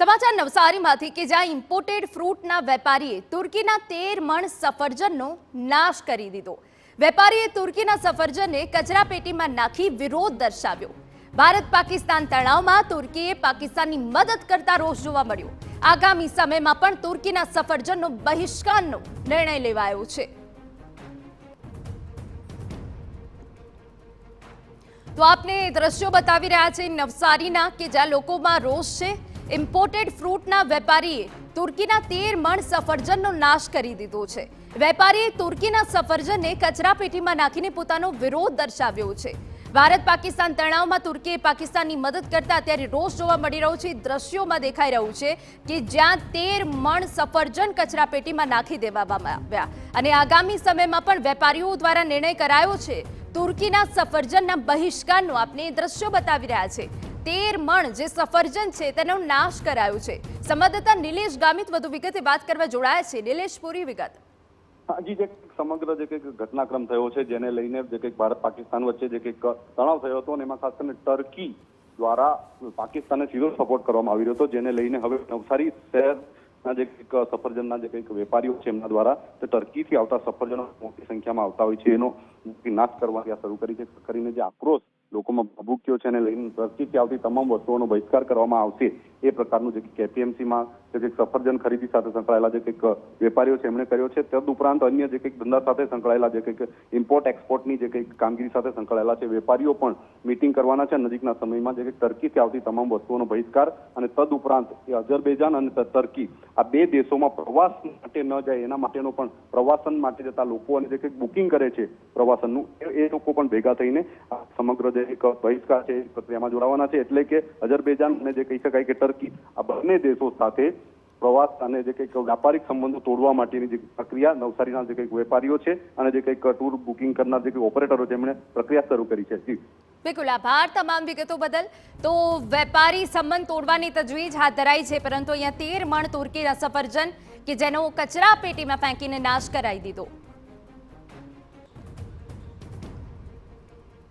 સમાચાર નવસારીમાંથી કે જ્યાં ઇમ્પોર્ટેડ ફ્રૂટના વેપારીએ તુર્કીના 13 મણ સફરજનનો નાશ કરી દીધો। વેપારીએ તુર્કીના સફરજનને કચરાપેટીમાં નાખી વિરોધ દર્શાવ્યો। ભારત પાકિસ્તાન તણાવમાં તુર્કીએ પાકિસ્તાનની મદદ કરતા રોષ જોવા મળ્યો। આગામી સમયમાં પણ તુર્કીના સફરજનનો બહિષ્કારનો નિર્ણય લેવાયો છે। તો આપને દ્રશ્યો બતાવી રહ્યા છે નવસારીના કે જ્યાં લોકોમાં રોષ છે। ઇમ્પોર્ટેડ ફ્રૂટના વેપારીએ તુર્કીના 13 મણ સફરજનનો નાશ કરી દીધો છે। વેપારીએ તુર્કીના સફરજનને કચરાપેટીમાં નાખીને પોતાનો વિરોધ દર્શાવ્યો છે। ભારત પાકિસ્તાન તણાવમાં તુર્કીએ પાકિસ્તાનની મદદ કરતા અત્યારે રોષ જોવા મળી રહ્યો છે। દ્રશ્યોમાં દેખાઈ રહ્યું છે કે જ્યાં 13 મણ સફરજન કચરાપેટીમાં નાખી દેવામાં આવ્યા અને આગામી સમયમાં પણ વેપારીઓ દ્વારા નિર્ણય કરાયો છે તુર્કીના સફરજનના બહિષ્કારનો। આપને દ્રશ્યો બતાવી રહ્યા છે। 13 મણ જે સફરજન છે તેનો નાશ કરાયો છે। સંવાદદાતા નિલેશ ગામિત વધુ વિગતે વાત કરવા જોડાયા છે। નિલેશ, પૂરી વિગત। હાજી, જે સમગ્ર જે કંઈક ઘટનાક્રમ થયો છે જેને લઈને જે કંઈક ભારત પાકિસ્તાન વચ્ચે જે કંઈક તણાવ થયો હતો અને એમાં ખાસ કરીને ટર્કી દ્વારા પાકિસ્તાનને સીધો સપોર્ટ કરવામાં આવી રહ્યો હતો, જેને લઈને હવે નવસારી શહેરના જે કંઈક સફરજનના જે કંઈક વેપારીઓ છે એમના દ્વારા ટર્કીથી આવતા સફરજનો મોટી સંખ્યામાં આવતા હોય છે એનો નાશ કરવાની શરૂ કરી છે। કરીને જે આક્રોશ લોકોમાં ભભૂક્યો છે અને લઈને ટર્કીથી આવતી તમામ વસ્તુઓનો બહિષ્કાર કરવામાં આવશે એ પ્રકારનું જે કેપીએમસીમાં જે કંઈક સફરજન ખરીદી સાથે સંકળાયેલા જે કંઈક વેપારીઓ છે એમણે કર્યો છે। તદુપરાંત અન્ય જે કંઈક ધંધા સાથે સંકળાયેલા જે કંઈક ઇમ્પોર્ટ એક્સપોર્ટની જે કંઈક કામગીરી સાથે સંકળાયેલા છે વેપારીઓ પણ મીટિંગ કરવાના છે નજીકના સમયમાં। જે કંઈક ટર્કીથી આવતી તમામ વસ્તુઓનો બહિષ્કાર અને તદુપરાંત એ અઝરબૈજાન અને ટર્કી આ બે દેશોમાં પ્રવાસ માટે ન જાય એના માટેનો પણ પ્રવાસન માટે જતા લોકો અને જે કંઈક બુકિંગ કરે છે પ્રવાસનનું એ લોકો પણ ભેગા થઈને સમગ્ર જે એક બહિષ્કાર છે એ પ્રક્રિયામાં જોડાવાના છે। એટલે કે અઝરબૈજાન અને જે કહી શકાય કે ટર્કી આ બંને દેશો સાથે પ્રવાસ અને જે કંઈક વ્યાપારિક સંબંધો તોડવા માટેની જે પ્રક્રિયા નવસારીના જે કંઈક વેપારીઓ છે અને જે કંઈક ટૂર બુકિંગ કરનાર જે કંઈક ઓપરેટરો છે એમણે પ્રક્રિયા શરૂ કરી છે। જી બિલકુલ, આભાર તમામ વિગતો બદલ। તો વેપારી સંબંધ તોડવાની તજવીજ હાથ ધરાઈ છે, પરંતુ અહીંયા 13 મણ તુર્કીના સફરજન કે જેનો કચરા પેટીમાં ફેંકીને નાશ કરાવી દીધો।